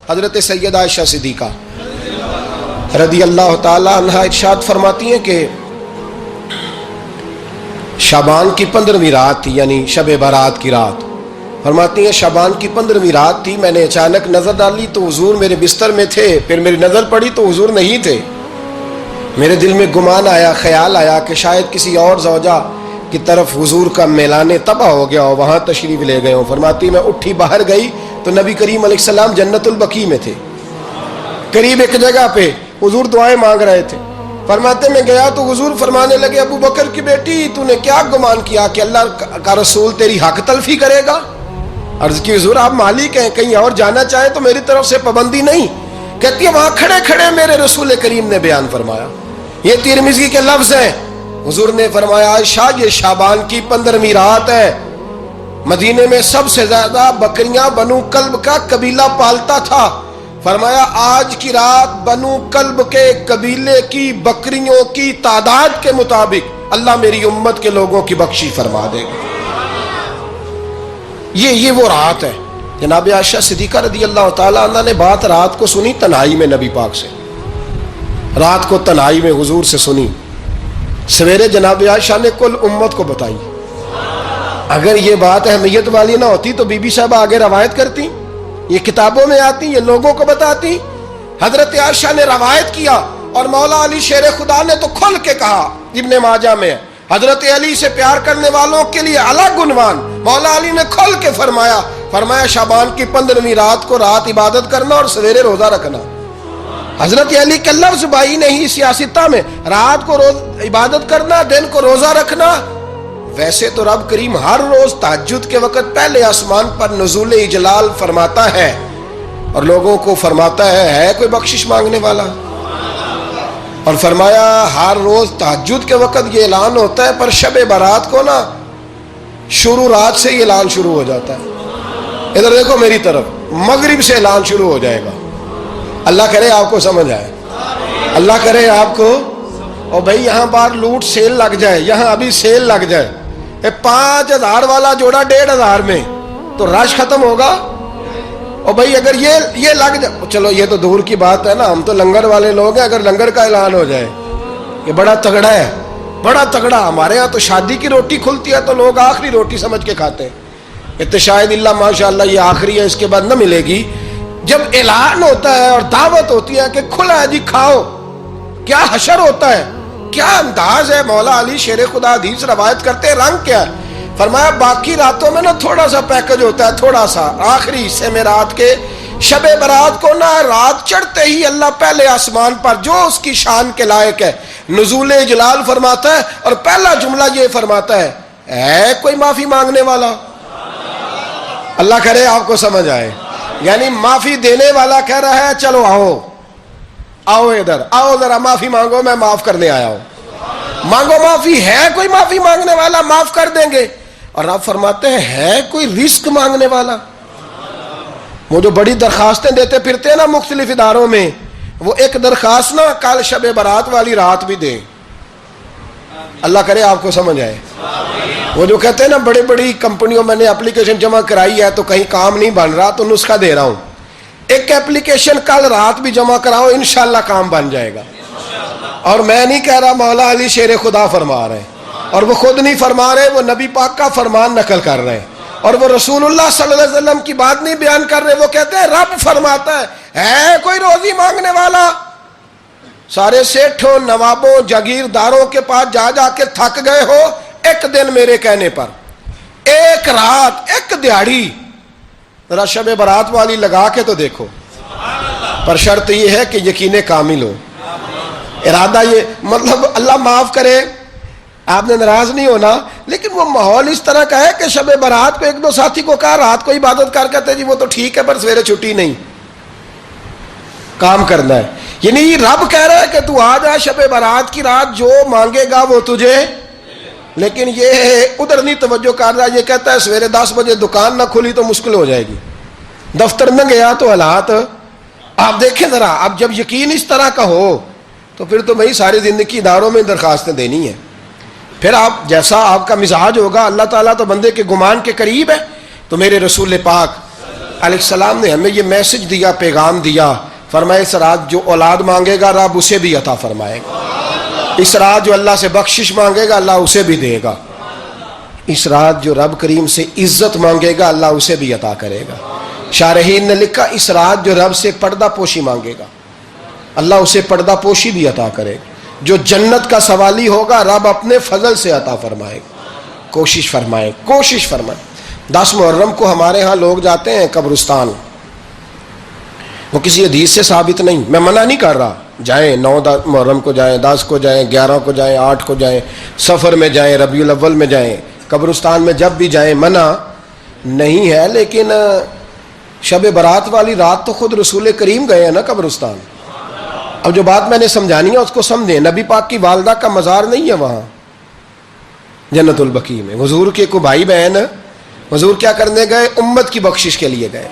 حضرت سیدہ عائشہ صدیقہ رضی اللہ تعالی عنہا ارشاد فرماتی ہیں کہ شعبان کی 15ویں رات تھی، یعنی شب برات کی رات۔ فرماتی ہیں شعبان کی 15ویں رات تھی، میں نے اچانک نظر ڈالی تو حضور میرے بستر میں تھے، پھر میری نظر پڑی تو حضور نہیں تھے۔ میرے دل میں گمان آیا، خیال آیا کہ شاید کسی اور زوجہ کی طرف حضور کا میلان تباہ ہو گیا ہو، وہاں تشریف لے گئے ہوں۔ فرماتی میں اٹھی باہر گئی تو نبی کریم علیہ السلام جنت البقیع میں تھے، قریب ایک جگہ پہ حضور دعائیں مانگ رہے تھے۔ فرماتے میں گیا تو حضور فرمانے لگے، ابو بکر کی بیٹی تو نے کیا گمان کیا کہ اللہ کا رسول تیری حق تلفی کرے گا؟ عرض کی حضور آپ مالک ہیں، کہیں اور جانا چاہیں تو میری طرف سے پابندی نہیں۔ کہتی ہے وہاں کھڑے کھڑے میرے رسول کریم نے بیان فرمایا، یہ ترمذی کے لفظ ہیں۔ حضور نے فرمایا عائشہ یہ شعبان کی 15ویں رات ہے، مدینے میں سب سے زیادہ بکریاں بنو کلب کا قبیلہ پالتا تھا۔ فرمایا آج کی رات بنو کلب کے قبیلے کی بکریوں کی تعداد کے مطابق اللہ میری امت کے لوگوں کی بخشی فرما دے گا۔ یہ وہ رات ہے۔ جناب عائشہ صدیقہ رضی اللہ تعالی عنہ نے بات رات کو سنی تنہائی میں نبی پاک سے، رات کو تنہائی میں حضور سے سنی، سویرے جناب عائشہ نے کل امت کو بتائی۔ اگر یہ بات اہمیت والی نہ ہوتی تو بی بی صاحبہ آگے روایت کرتی، یہ کتابوں میں آتی، یہ لوگوں کو بتاتی۔ حضرت عائشہ نے روایت کیا اور مولا علی شیر خدا نے تو کھل کے کہا، ابن ماجہ میں حضرت علی سے پیار کرنے والوں کے لیے الگ عنوان، مولا علی نے کھل کے فرمایا شعبان کی 15ویں رات کو رات عبادت کرنا اور سویرے روزہ رکھنا۔ حضرت علی کے لفظ بائی نہیں سیاستہ میں، رات کو عبادت کرنا، دن کو روزہ رکھنا۔ ویسے تو رب کریم ہر روز تہجد کے وقت پہلے آسمان پر نزول اجلال فرماتا ہے اور لوگوں کو فرماتا ہے کوئی بخشش مانگنے والا؟ اور فرمایا ہر روز تہجد کے وقت یہ اعلان ہوتا ہے، پر شب برات کو نا شروع رات سے یہ اعلان شروع ہو جاتا ہے۔ ادھر دیکھو میری طرف، مغرب سے اعلان شروع ہو جائے گا۔ اللہ کرے آپ کو سمجھ آئے، اللہ کرے آپ کو، اور بھائی یہاں بار لوٹ سیل لگ جائے، یہاں ابھی سیل لگ جائے، 5000 والا جوڑا 1500 میں تو رش ختم ہوگا۔ اور بھائی اگر یہ لگ جائے، چلو یہ تو دور کی بات ہے نا، ہم تو لنگر والے لوگ ہیں، اگر لنگر کا اعلان ہو جائے یہ بڑا تگڑا ہے، بڑا تگڑا۔ ہمارے ہاں تو شادی کی روٹی کھلتی ہے تو لوگ آخری روٹی سمجھ کے کھاتے ہیں، تو شاید اللہ ماشاءاللہ یہ آخری ہے، اس کے بعد نہ ملے گی۔ جب اعلان ہوتا ہے اور دعوت ہوتی ہے کہ کھلا ہے جی کھاؤ، کیا حشر ہوتا ہے، کیا انداز ہے۔ مولا علی شیر خدا حدیث روایت کرتے ہیں، رنگ کیا ہے؟ فرمایا باقی راتوں میں نا تھوڑا سا پیکج ہوتا ہے، تھوڑا سا، آخری حصے میں رات کے شب برات کو نا رات چڑھتے ہی اللہ پہلے آسمان پر جو اس کی شان کے لائق ہے نزول جلال فرماتا ہے، اور پہلا جملہ یہ فرماتا ہے کوئی معافی مانگنے والا؟ اللہ کرے آپ کو سمجھ آئے، یعنی معافی دینے والا کہہ رہا ہے چلو آؤ ادھر آؤ، ذرا معافی مانگو، میں معاف کرنے آیا ہوں، مانگو معافی۔ ہے کوئی معافی مانگنے والا؟ معاف کر دیں گے۔ اور آپ فرماتے ہیں ہے کوئی رزق مانگنے والا؟ وہ جو بڑی درخواستیں دیتے پھرتے ہیں نا مختلف اداروں میں، وہ ایک درخواست نا کل شب برات والی رات بھی دیں۔ اللہ کرے آپ کو سمجھ آئے۔ وہ جو کہتے ہیں نا بڑی بڑی کمپنیوں میں نے اپلیکیشن جمع کرائی ہے تو کہیں کام نہیں بن رہا تو نسخہ دے رہا ہوں، ایک اپلیکیشن کل رات بھی جمع کراؤ انشاءاللہ کام بن جائے گا۔ اور میں نہیں کہہ رہا، مولا علی شیر خدا فرما رہے ہیں، اور وہ خود نہیں فرما رہے، وہ نبی پاک کا فرمان نقل کر رہے ہیں، اور وہ رسول اللہ صلی اللہ علیہ وسلم کی بات نہیں بیان کر رہے، وہ کہتے ہیں رب فرماتا ہے کوئی روزی مانگنے والا؟ سارے سیٹھوں نوابوں جاگیرداروں کے پاس جا کے تھک گئے ہو، ایک دن میرے کہنے پر، ایک رات، ایک دیہڑی ذرا شب برات والی لگا کے تو دیکھو، پر شرط یہ ہے کہ یقین کامل ہو، ارادہ یہ، مطلب اللہ معاف کرے آپ نے ناراض نہیں ہونا، لیکن وہ ماحول اس طرح کا ہے کہ شب برات کو ایک دو ساتھی کو کہا رات کو عبادت کر کہتے جی وہ تو ٹھیک ہے پر سویرے چھٹی نہیں، کام کرنا ہے۔ یعنی رب کہہ رہا ہے کہ تو آ جا شب برات کی رات، جو مانگے گا وہ تجھے، لیکن یہ ادھر نہیں توجہ کر رہا، یہ کہتا ہے سویرے 10 بجے دکان نہ کھلی تو مشکل ہو جائے گی، دفتر نہ گیا تو حالات آپ دیکھیں ذرا۔ اب جب یقین اس طرح کا ہو تو پھر تو بھائی ساری زندگی اداروں میں درخواستیں دینی ہیں، پھر آپ جیسا آپ کا مزاج ہوگا، اللہ تعالیٰ تو بندے کے گمان کے قریب ہے، تو میرے رسول پاک علیہ السلام نے ہمیں یہ میسج دیا، پیغام دیا، فرمایا اس رات جو اولاد مانگے گا رب اسے بھی عطا فرمائے گا، اس رات جو اللہ سے بخشش مانگے گا اللہ اسے بھی دے گا، اس رات جو رب کریم سے عزت مانگے گا اللہ اسے بھی عطا کرے گا۔ شارحین نے لکھا اس رات جو رب سے پردہ پوشی مانگے گا اللہ اسے پردہ پوشی بھی عطا کرے گا، جو جنت کا سوالی ہوگا رب اپنے فضل سے عطا فرمائے گا۔ کوشش فرمائیں، کوشش فرمائیں۔ 10 محرم کو ہمارے ہاں لوگ جاتے ہیں قبرستان، وہ کسی حدیث سے ثابت نہیں، میں منع نہیں کر رہا، جائیں 9 محرم کو جائیں، 10 کو جائیں، 11 کو جائیں، 8 کو جائیں، سفر میں جائیں، ربیع الاول میں جائیں، قبرستان میں جب بھی جائیں منع نہیں ہے، لیکن شب برات والی رات تو خود رسول کریم گئے ہیں نا قبرستان۔ اب جو بات میں نے سمجھانی ہے اس کو سمجھیں، نبی پاک کی والدہ کا مزار نہیں ہے وہاں جنت البقیع میں، حضور کے کو بھائی بہن، حضور کیا کرنے گئے؟ امت کی بخشش کے لیے گئے۔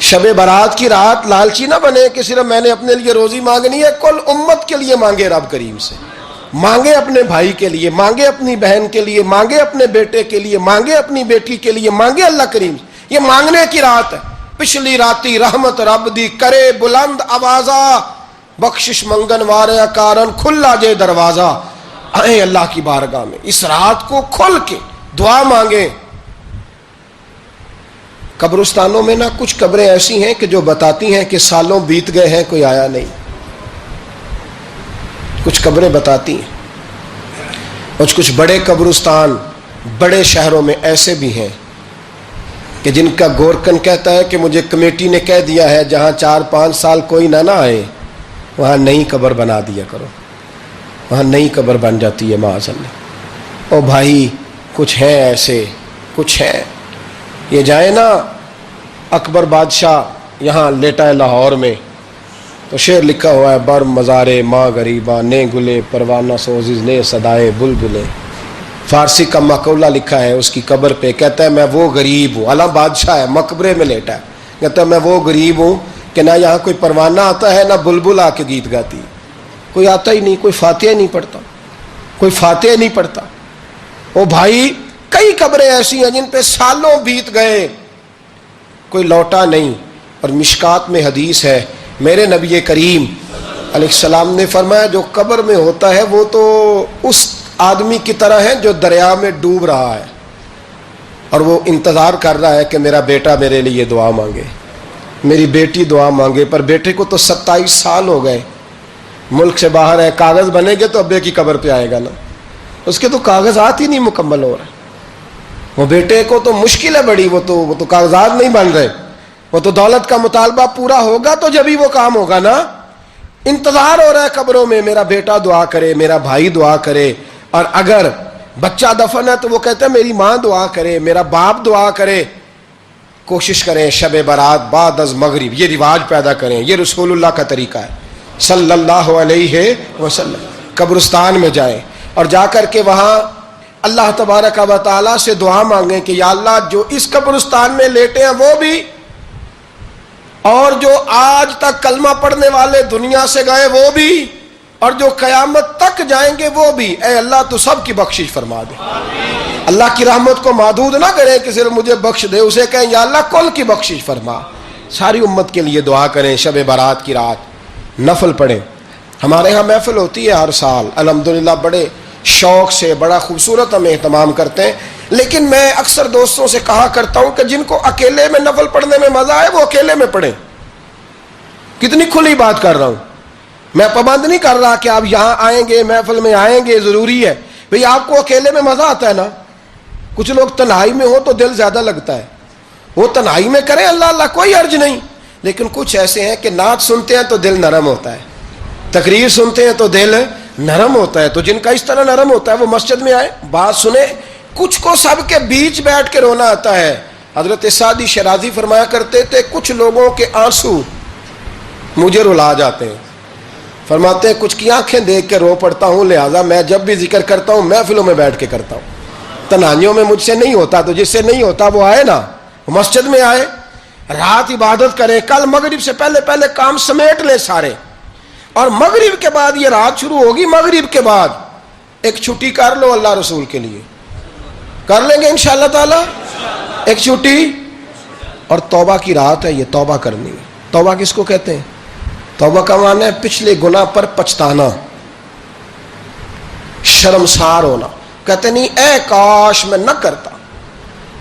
شب برات کی رات لالچی نہ بنے کہ صرف میں نے اپنے لیے روزی مانگنی ہے، کل امت کے لیے مانگے رب کریم سے، مانگے اپنے بھائی کے لیے، مانگے اپنی بہن کے لیے، مانگے اپنے بیٹے کے لیے، مانگے اپنی بیٹی کے لیے، مانگے اللہ کریم سے۔ یہ مانگنے کی رات ہے۔ پچھلی راتی رحمت رب دی کرے بلند آوازہ، بخشش منگن وارے کارن کھلا جے دروازہ، آئیں اللہ کی بارگاہ میں اس رات کو کھل کے دعا مانگیں۔ قبرستانوں میں نا کچھ قبریں ایسی ہیں کہ جو بتاتی ہیں کہ سالوں بیت گئے ہیں کوئی آیا نہیں، کچھ قبریں بتاتی ہیں۔ کچھ بڑے قبرستان بڑے شہروں میں ایسے بھی ہیں کہ جن کا گورکن کہتا ہے کہ مجھے کمیٹی نے کہہ دیا ہے جہاں 4-5 سال کوئی نہ آئے وہاں نئی قبر بنا دیا کرو، وہاں نئی قبر بن جاتی ہے معاذ اللہ۔ او بھائی کچھ ہیں ایسے، کچھ ہیں، یہ جائیں نا اکبر بادشاہ یہاں لیٹا ہے لاہور میں، تو شعر لکھا ہوا ہے، بر مزارے ماں غریباں نے گلے پروانہ سوزز نے صدائے بلبلے۔ فارسی کا مقولہ لکھا ہے اس کی قبر پہ، کہتا ہے میں وہ غریب ہوں، اعلیٰ بادشاہ ہے مقبرے میں لیٹا ہے، کہتا ہے میں وہ غریب ہوں کہ نہ یہاں کوئی پروانہ آتا ہے نہ بلبل آ کے گیت گاتی، کوئی آتا ہی نہیں، کوئی فاتحہ نہیں پڑھتا، کوئی فاتحہ نہیں پڑھتا۔ او بھائی کئی قبریں ایسی ہیں جن پہ سالوں بیت گئے کوئی لوٹا نہیں۔ اور مشکات میں حدیث ہے، میرے نبی کریم علیہ السلام نے فرمایا جو قبر میں ہوتا ہے وہ تو اس آدمی کی طرح ہے جو دریا میں ڈوب رہا ہے اور وہ انتظار کر رہا ہے کہ میرا بیٹا میرے لیے دعا مانگے، میری بیٹی دعا مانگے، پر بیٹے کو تو 27 سال ہو گئے، ملک سے باہر ہے، کاغذ بنے گے تو ابے کی قبر پہ آئے گا نا، اس کے تو کاغذات ہی نہیں مکمل ہو رہے، وہ بیٹے کو تو مشکل ہے بڑی، وہ تو کاغذات نہیں بن رہے، وہ تو دولت کا مطالبہ پورا ہوگا تو جبھی وہ کام ہوگا نا۔ انتظار ہو رہا ہے قبروں میں میرا بیٹا دعا کرے، میرا بھائی دعا کرے، اور اگر بچہ دفن ہے تو وہ کہتا ہے میری ماں دعا کرے، میرا باپ دعا کرے۔ کوشش کریں شب برات بعد از مغرب یہ رواج پیدا کریں، یہ رسول اللہ کا طریقہ ہے صلی اللہ علیہ وسلم۔ قبرستان میں جائیں اور جا کر کے وہاں اللہ تبارک و تعالیٰ سے دعا مانگیں کہ یا اللہ جو اس قبرستان میں لیٹے ہیں وہ بھی، اور جو آج تک کلمہ پڑھنے والے دنیا سے گئے وہ بھی، اور جو قیامت تک جائیں گے وہ بھی، اے اللہ تو سب کی بخشش فرما دے۔ اللہ کی رحمت کو محدود نہ کریں کہ صرف مجھے بخش دے، اسے کہیں یا اللہ کل کی بخشش فرما۔ ساری امت کے لیے دعا کریں، شب برات کی رات نفل پڑھیں۔ ہمارے ہاں محفل ہوتی ہے ہر سال الحمدللہ، بڑے شوق سے بڑا خوبصورت ہم اہتمام کرتے ہیں، لیکن میں اکثر دوستوں سے کہا کرتا ہوں کہ جن کو اکیلے میں نفل پڑھنے میں مزہ آئے وہ اکیلے میں پڑھیں۔ کتنی کھلی بات کر رہا ہوں، میں پابند نہیں کر رہا کہ آپ یہاں آئیں گے محفل میں آئیں گے ضروری ہے، بھئی آپ کو اکیلے میں مزہ آتا ہے نا، کچھ لوگ تنہائی میں ہو تو دل زیادہ لگتا ہے، وہ تنہائی میں کریں اللہ اللہ کوئی حرج نہیں، لیکن کچھ ایسے ہیں کہ نعت سنتے ہیں تو دل نرم ہوتا ہے، تقریر سنتے ہیں تو دل نرم ہوتا ہے، تو جن کا اس طرح نرم ہوتا ہے وہ مسجد میں آئے بات سنیں۔ کچھ کو سب کے بیچ بیٹھ کے رونا آتا ہے۔ حضرت سعدی شرازی فرمایا کرتے تھے کچھ لوگوں کے آنسو مجھے رلا جاتے ہیں، فرماتے ہیں کچھ کی آنکھیں دیکھ کے رو پڑتا ہوں، لہٰذا میں جب بھی ذکر کرتا ہوں محفلوں میں بیٹھ کے کرتا ہوں، تنہائیوں میں مجھ سے نہیں ہوتا، تو جس سے نہیں ہوتا وہ آئے نا، مسجد میں آئے، رات عبادت کریں، کل مغرب سے پہلے پہلے کام سمیٹ لیں سارے، اور مغرب کے بعد یہ رات شروع ہوگی، مغرب کے بعد ایک چھٹی کر لو اللہ رسول کے لیے، کر لیں گے انشاءاللہ تعالی ایک چھٹی، اور توبہ کی رات ہے، یہ توبہ کرنی ہے۔ توبہ کس کو کہتے ہیں؟ توبہ کا معنی ہے پچھلے گناہ پر پچھتانا، شرمسار ہونا، کہتے نہیں اے کاش میں نہ کرتا،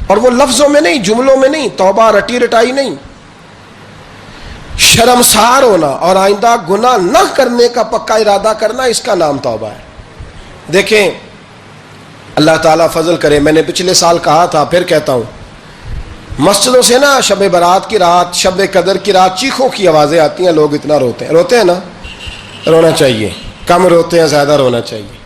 اور وہ لفظوں میں نہیں، جملوں میں نہیں، توبہ رٹی رٹائی نہیں، شرمسار ہونا اور آئندہ گناہ نہ کرنے کا پکا ارادہ کرنا، اس کا نام توبہ ہے۔ دیکھیں اللہ تعالیٰ فضل کرے، میں نے پچھلے سال کہا تھا، پھر کہتا ہوں، مسجدوں سے نا شب برات کی رات، شب قدر کی رات چیخوں کی آوازیں آتی ہیں، لوگ اتنا روتے ہیں نا، رونا چاہیے، کم روتے ہیں، زیادہ رونا چاہیے،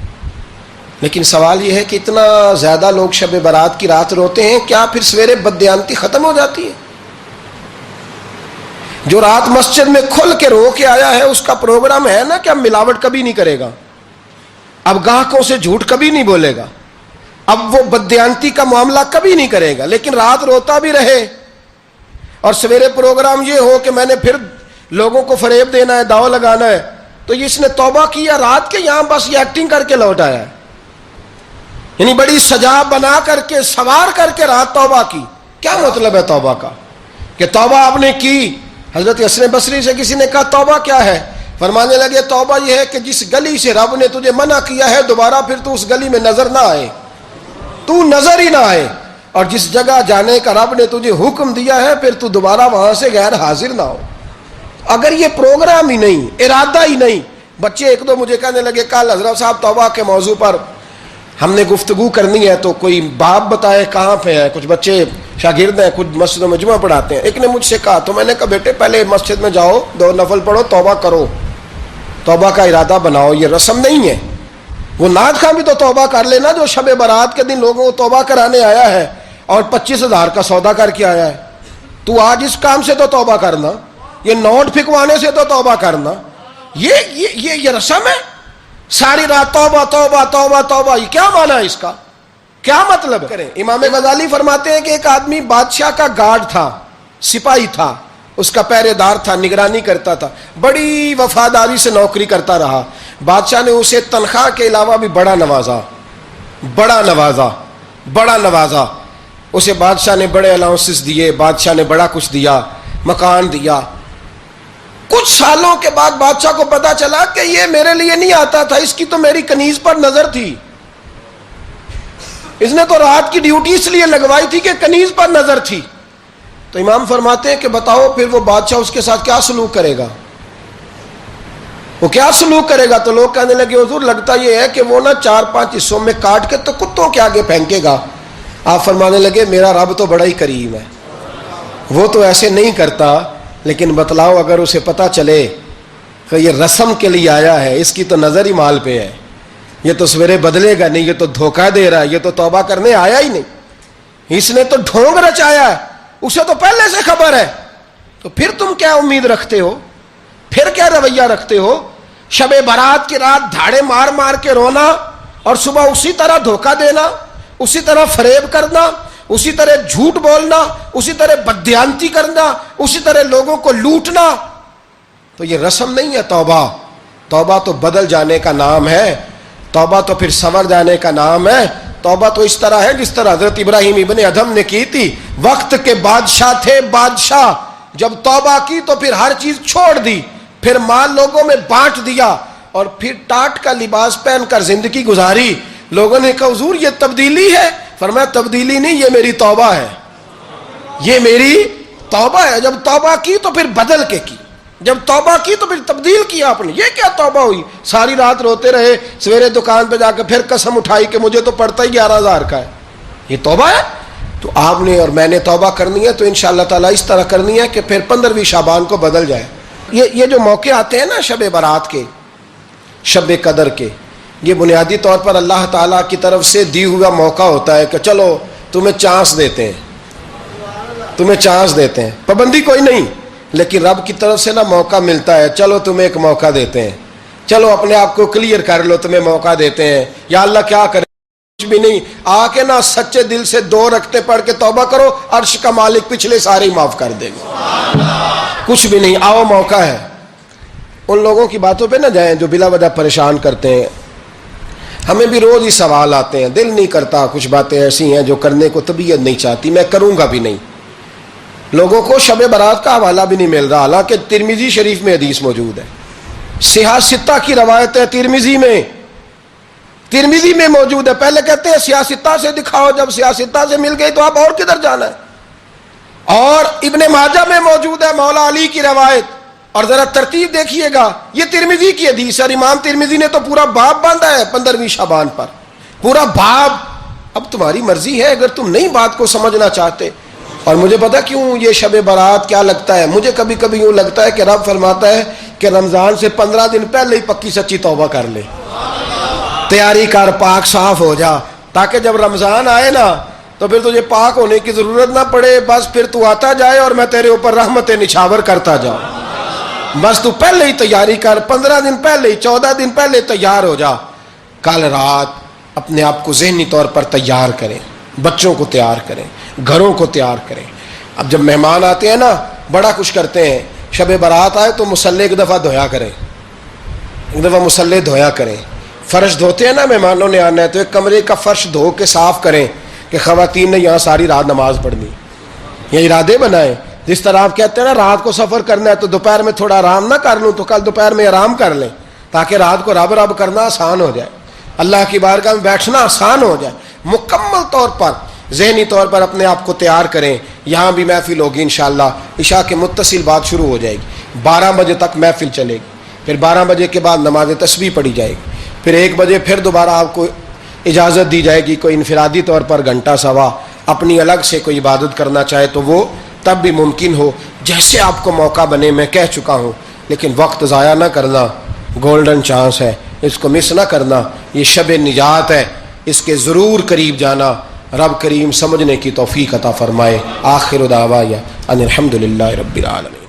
لیکن سوال یہ ہے کہ اتنا زیادہ لوگ شب برات کی رات روتے ہیں، کیا پھر سویرے بددیانتی ختم ہو جاتی ہے؟ جو رات مسجد میں کھل کے رو کے آیا ہے، اس کا پروگرام ہے نا کہ اب ملاوٹ کبھی نہیں کرے گا، اب گاہکوں سے جھوٹ کبھی نہیں بولے گا، اب وہ بددیانتی کا معاملہ کبھی نہیں کرے گا، لیکن رات روتا بھی رہے اور سویرے پروگرام یہ ہو کہ میں نے پھر لوگوں کو فریب دینا ہے، داؤ لگانا ہے، تو اس نے توبہ کیا رات کے، یہاں بس یہ ایکٹنگ کر کے لوٹ آیا ہے، یعنی بڑی سجا بنا کر کے سوار کر کے رات توبہ کی۔ کیا مطلب ہے توبہ کا؟ کہ توبہ آپ نے کی۔ حضرت حسن بصری سے کسی نے کہا توبہ کیا ہے؟ فرمانے لگے توبہ یہ ہے کہ جس گلی سے رب نے تجھے منع کیا ہے دوبارہ پھر تو اس گلی میں نظر نہ آئے، تو نظر ہی نہ آئے، اور جس جگہ جانے کا رب نے تجھے حکم دیا ہے پھر تو دوبارہ وہاں سے غیر حاضر نہ ہو۔ اگر یہ پروگرام ہی نہیں، ارادہ ہی نہیں، بچے ایک دو مجھے کہنے لگے کل حضرت صاحب توبہ کے موضوع پر ہم نے گفتگو کرنی ہے تو کوئی باب بتائے کہاں پہ ہے، کچھ بچے شاگرد ہیں، کچھ مسجدوں میں جمعہ پڑھاتے ہیں، ایک نے مجھ سے کہا، تو میں نے کہا بیٹے پہلے مسجد میں جاؤ، 2 نفل پڑھو، توبہ کرو، توبہ کا ارادہ بناؤ، یہ رسم نہیں ہے۔ وہ نعت خواں بھی تو توبہ کر لینا جو شب برات کے دن لوگوں کو توبہ کرانے آیا ہے اور 25,000 کا سودا کر کے آیا ہے، تو آج اس کام سے تو توبہ کرنا، یہ نوٹ پھکوانے سے تو توبہ کرنا، یہ رسم ہے؟ ساری رات توبہ توبہ توبہ توبہ، یہ کیا معنی ہے اس کا؟ کیا مطلب کریں؟ امام غزالی فرماتے ہیں کہ ایک آدمی بادشاہ کا گارڈ تھا، سپاہی تھا، اس کا پہرے دار تھا، نگرانی کرتا تھا، بڑی وفاداری سے نوکری کرتا رہا، بادشاہ نے اسے تنخواہ کے علاوہ بھی بڑا نوازا، اسے بادشاہ نے بڑے الاؤنسز دیے، بادشاہ نے بڑا کچھ دیا، مکان دیا۔ کچھ سالوں کے بعد بادشاہ کو پتا چلا کہ یہ میرے لیے نہیں آتا تھا، اس کی تو میری کنیز پر نظر تھی، اس نے تو رات کی ڈیوٹی اس لیے لگوائی تھی کہ کنیز پر نظر تھی۔ تو امام فرماتے ہیں کہ بتاؤ پھر وہ بادشاہ اس کے ساتھ کیا سلوک کرے گا؟ وہ کیا سلوک کرے گا؟ تو لوگ کہنے لگے حضور لگتا یہ ہے کہ وہ نا 4-5 حصوں میں کاٹ کے تو کتوں کے آگے پھینکے گا۔ آپ فرمانے لگے میرا رب تو بڑا ہی کریم ہے، وہ تو ایسے نہیں کرتا، لیکن بتلاؤ اگر اسے پتا چلے کہ یہ رسم کے لیے آیا ہے، اس کی تو نظر ہی مال پہ ہے، یہ تو سویرے بدلے گا نہیں، یہ تو دھوکہ دے رہا ہے، یہ تو توبہ کرنے آیا ہی نہیں، اس نے تو ڈھونگ رچایا ہے، اسے تو پہلے سے خبر ہے، تو پھر تم کیا امید رکھتے ہو؟ پھر کیا رویہ رکھتے ہو؟ شب برات کی رات دھاڑے مار مار کے رونا اور صبح اسی طرح دھوکہ دینا، اسی طرح فریب کرنا، اسی طرح جھوٹ بولنا، اسی طرح بددیانتی کرنا، اسی طرح لوگوں کو لوٹنا، تو یہ رسم نہیں ہے توبہ۔ توبہ تو بدل جانے کا نام ہے، توبہ تو پھر سنور جانے کا نام ہے۔ توبہ تو اس طرح ہے جس طرح حضرت ابراہیم ابن ادھم نے کی تھی، وقت کے بادشاہ تھے، بادشاہ جب توبہ کی تو پھر ہر چیز چھوڑ دی، پھر مال لوگوں میں بانٹ دیا اور پھر ٹاٹ کا لباس پہن کر زندگی گزاری۔ لوگوں نے کہا حضور یہ تبدیلی ہے؟ فرمایا تبدیلی نہیں، یہ میری توبہ ہے، یہ میری توبہ ہے۔ جب توبہ کی تو پھر بدل کے کی، جب توبہ کی تو پھر تبدیل کیا آپ نے۔ یہ کیا توبہ ہوئی؟ ساری رات روتے رہے، سویرے دکان پہ جا کے پھر قسم اٹھائی کہ مجھے تو پڑتا ہی 11,000 کا ہے، یہ توبہ ہے؟ تو آپ نے اور میں نے توبہ کرنی ہے تو انشاءاللہ تعالیٰ اس طرح کرنی ہے کہ پھر 15ویں شعبان کو بدل جائے۔ یہ جو موقع آتے ہیں نا شب برات کے، شب قدر کے، یہ بنیادی طور پر اللہ تعالیٰ کی طرف سے دی ہوا موقع ہوتا ہے کہ چلو تمہیں چانس دیتے ہیں، تمہیں چانس دیتے ہیں، پابندی کوئی نہیں، لیکن رب کی طرف سے نا موقع ملتا ہے، چلو تمہیں ایک موقع دیتے ہیں، چلو اپنے آپ کو کلیئر کر لو، تمہیں موقع دیتے ہیں۔ یا اللہ کیا کرے؟ کچھ بھی نہیں، آ کے نا سچے دل سے 2 رکعتیں پڑھ کے توبہ کرو، عرش کا مالک پچھلے سارے ہی معاف کر دے گا۔ کچھ بھی نہیں، آؤ موقع ہے۔ ان لوگوں کی باتوں پہ نہ جائیں جو بلا وجہ پریشان کرتے ہیں۔ ہمیں بھی روز ہی سوال آتے ہیں، دل نہیں کرتا، کچھ باتیں ایسی ہیں جو کرنے کو طبیعت نہیں چاہتی، میں کروں گا بھی نہیں، لوگوں کو شب برات کا حوالہ بھی نہیں مل رہا، حالانکہ ترمذی شریف میں حدیث موجود ہے، صحاح ستہ کی روایت ہے، ترمذی میں موجود ہے۔ پہلے کہتے ہیں صحاح ستہ سے دکھاؤ، جب صحاح ستہ سے مل گئی تو آپ اور کدھر جانا ہے؟ اور ابن ماجہ میں موجود ہے مولا علی کی روایت، اور ذرا ترتیب دیکھیے گا، یہ ترمذی کی حدیث ہے، اور امام ترمذی نے تو پورا باب باندھا ہے 15ویں شعبان پر، پورا باب۔ اب تمہاری مرضی ہے، اگر تم نئی بات کو سمجھنا چاہتے۔ اور مجھے پتا کیوں یہ شب برات کیا لگتا ہے، مجھے کبھی کبھی یوں لگتا ہے کہ رب فرماتا ہے کہ رمضان سے 15 دن پہلے ہی پکی سچی توبہ کر لے، تیاری کر، پاک صاف ہو جا، تاکہ جب رمضان آئے نا تو پھر تجھے پاک ہونے کی ضرورت نہ پڑے، بس پھر تو آتا جائے اور میں تیرے اوپر رحمت نچھاور کرتا جاؤں۔ بس تو پہلے ہی تیاری کر، 15 دن پہلے ہی، 14 دن پہلے تیار ہو جا۔ کل رات اپنے آپ کو ذہنی طور پر تیار کریں، بچوں کو تیار کریں، گھروں کو تیار کریں۔ اب جب مہمان آتے ہیں نا بڑا کچھ کرتے ہیں، شب برات آئے تو مصلی ایک دفعہ دھویا کریں، ایک دفعہ مصلی دھویا کریں۔ فرش دھوتے ہیں نا، مہمانوں نے آنا ہے تو ایک کمرے کا فرش دھو کے صاف کریں کہ خواتین نے یہاں ساری رات نماز پڑھنی، یہ ارادے بنائیں۔ جس طرح آپ کہتے ہیں نا رات کو سفر کرنا ہے تو دوپہر میں تھوڑا آرام نہ کر لوں تو کل دوپہر میں آرام کر لیں، تاکہ رات کو رب رب کرنا آسان ہو جائے، اللہ کی بارگاہ میں بیٹھنا آسان ہو جائے۔ مکمل طور پر ذہنی طور پر اپنے آپ کو تیار کریں۔ یہاں بھی محفل ہوگی انشاءاللہ، عشاء کے متصل بعد شروع ہو جائے گی، 12 بجے تک محفل چلے گی، پھر 12 بجے کے بعد نماز تسبیح پڑھی جائے گی، پھر 1 بجے پھر دوبارہ آپ کو اجازت دی جائے گی، کوئی انفرادی طور پر گھنٹہ سوا اپنی الگ سے کوئی عبادت کرنا چاہے تو وہ تب بھی ممکن ہو، جیسے آپ کو موقع بنے۔ میں کہہ چکا ہوں، لیکن وقت ضائع نہ کرنا، گولڈن چانس ہے، اس کو مس نہ کرنا، یہ شب نجات ہے، اس کے ضرور قریب جانا۔ رب کریم سمجھنے کی توفیق عطا فرمائے۔ آخر دعوایا ان الحمدللہ رب العالمین۔